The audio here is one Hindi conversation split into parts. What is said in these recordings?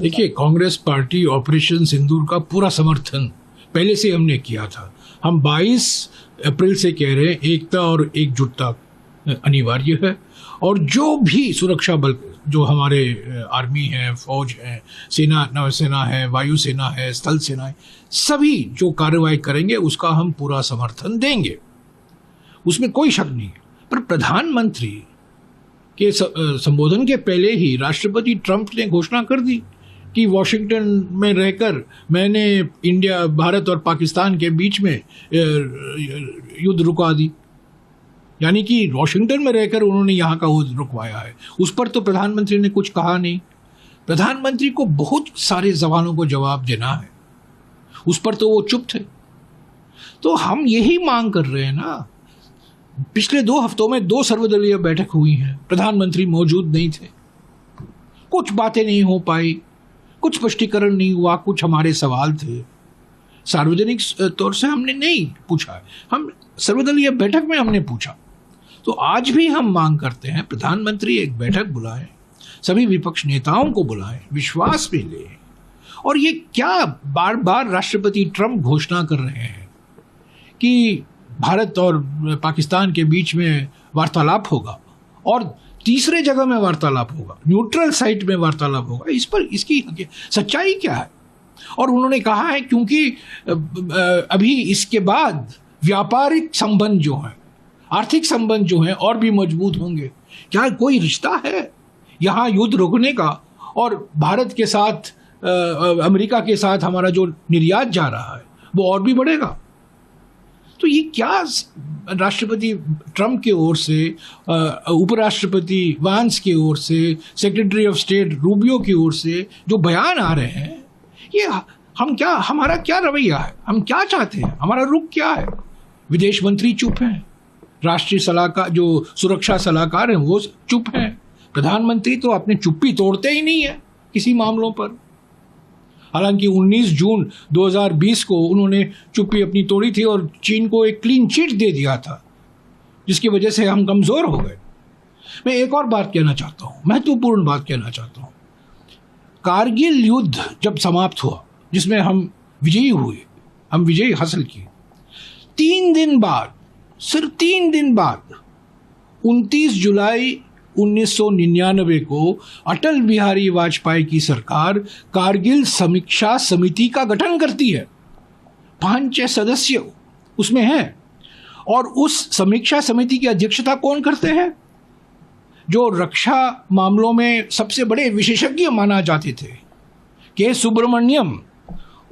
देखिए, कांग्रेस पार्टी ऑपरेशन सिंदूर का पूरा समर्थन पहले से हमने किया था। हम 22 अप्रैल से कह रहे हैं एकता और एकजुटता अनिवार्य है, और जो भी सुरक्षा बल, जो हमारे आर्मी है, फौज है, सेना, नौसेना है, वायुसेना है, स्थल सेना है, सभी जो कार्रवाई करेंगे उसका हम पूरा समर्थन देंगे, उसमें कोई शक नहीं है। पर प्रधानमंत्री के संबोधन के पहले ही राष्ट्रपति ट्रंप ने घोषणा कर दी कि वॉशिंगटन में रहकर मैंने भारत और पाकिस्तान के बीच में युद्ध रुका दी। यानी कि वॉशिंगटन में रहकर उन्होंने यहाँ का युद्ध रुकवाया है। उस पर तो प्रधानमंत्री ने कुछ कहा नहीं। प्रधानमंत्री को बहुत सारे सवालों को जवाब देना है, उस पर तो वो चुप थे। तो हम यही मांग कर रहे हैं ना। पिछले 2 हफ्तों में 2 सर्वदलीय बैठक हुई हैं, प्रधानमंत्री मौजूद नहीं थे, कुछ बातें नहीं हो पाई, कुछ स्पष्टीकरण नहीं हुआ, कुछ हमारे सवाल थे सार्वजनिक तौर से हमने नहीं पूछा, हम सर्वदलीय बैठक में हमने पूछा। तो आज भी हम मांग करते हैं प्रधानमंत्री एक बैठक बुलाएं, सभी विपक्ष नेताओं को बुलाएं, विश्वास में लें। और ये क्या बार बार राष्ट्रपति ट्रंप घोषणा कर रहे हैं कि भारत और पाकिस्तान के बीच में वार्तालाप होगा और तीसरे जगह में वार्तालाप होगा, न्यूट्रल साइट में वार्तालाप होगा, इस पर इसकी सच्चाई क्या है? और उन्होंने कहा है क्योंकि अभी इसके बाद व्यापारिक संबंध जो हैं, आर्थिक संबंध जो हैं और भी मजबूत होंगे। क्या कोई रिश्ता है यहाँ युद्ध रोकने का और भारत के साथ अमेरिका के साथ हमारा जो निर्यात जा रहा है वो और भी बढ़ेगा? तो ये क्या राष्ट्रपति ट्रंप की ओर से, उपराष्ट्रपति वांस की ओर से, सेक्रेटरी ऑफ स्टेट रूबियो की ओर से जो बयान आ रहे हैं, ये हमारा क्या रवैया है? हम क्या चाहते हैं? हमारा रुख क्या है? विदेश मंत्री चुप हैं, राष्ट्रीय सलाहकार जो सुरक्षा सलाहकार हैं वो चुप हैं, प्रधानमंत्री तो अपनी चुप्पी तोड़ते ही नहीं है किसी मामलों पर। हालांकि 19 जून 2020 को उन्होंने चुप्पी अपनी तोड़ी थी और चीन को एक क्लीन चिट दे दिया था, जिसकी वजह से हम कमज़ोर हो गए। मैं एक और बात कहना चाहता हूँ, महत्वपूर्ण बात कहना चाहता हूँ। कारगिल युद्ध जब समाप्त हुआ, जिसमें हम विजयी हुए, हम विजय हासिल की, 3 दिन बाद, सिर्फ 3 दिन बाद 29 जुलाई 1999 को अटल बिहारी वाजपेयी की सरकार कारगिल समीक्षा समिति का गठन करती है। 5-6 सदस्य उसमें हैं, और उस समीक्षा समिति की अध्यक्षता कौन करते हैं? जो रक्षा मामलों में सबसे बड़े विशेषज्ञ माना जाते थे, के सुब्रमण्यम,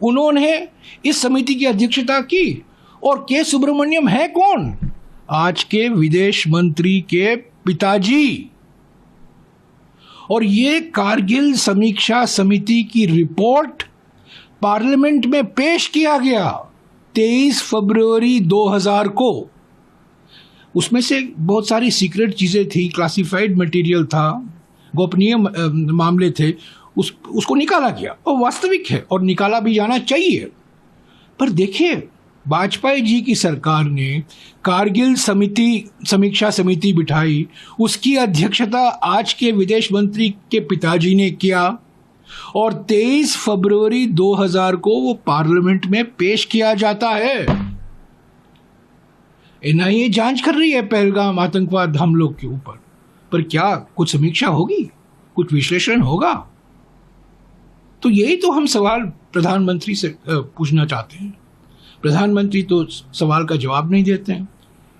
उन्होंने इस समिति की अध्यक्षता की। और के सुब्रमण्यम है कौन? आज के विदेश मंत्री के पिताजी। और ये कारगिल समीक्षा समिति की रिपोर्ट पार्लियामेंट में पेश किया गया 23 फरवरी 2000 को। उसमें से बहुत सारी सीक्रेट चीज़ें थी, क्लासिफाइड मटेरियल था, गोपनीय मामले थे, उसको निकाला गया और वास्तविक है और निकाला भी जाना चाहिए। पर देखिए, वाजपेयी जी की सरकार ने कारगिल समीक्षा समिति बिठाई, उसकी अध्यक्षता आज के विदेश मंत्री के पिताजी ने किया, और 23 फरवरी 2000 को वो पार्लियामेंट में पेश किया जाता है। एनआईए जांच कर रही है पहलगाम आतंकवाद हमलों के ऊपर, पर क्या कुछ समीक्षा होगी, कुछ विश्लेषण होगा? तो यही तो हम सवाल प्रधानमंत्री से पूछना चाहते हैं। प्रधानमंत्री तो सवाल का जवाब नहीं देते हैं,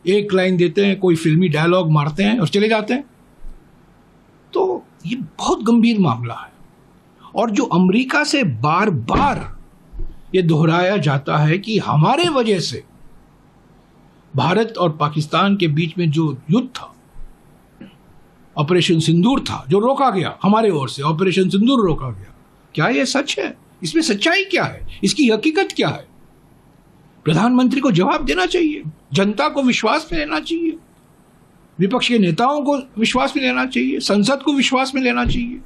एक लाइन देते हैं, कोई फिल्मी डायलॉग मारते हैं और चले जाते हैं। तो ये बहुत गंभीर मामला है, और जो अमेरिका से बार बार ये दोहराया जाता है कि हमारे वजह से भारत और पाकिस्तान के बीच में जो युद्ध था, ऑपरेशन सिंदूर था, जो रोका गया हमारे ओर से, ऑपरेशन सिंदूर रोका गया, क्या ये सच है? इसमें सच्चाई क्या है? इसकी हकीकत क्या है? प्रधानमंत्री को जवाब देना चाहिए, जनता को विश्वास में लेना चाहिए, विपक्ष के नेताओं को विश्वास में लेना चाहिए, संसद को विश्वास में लेना चाहिए।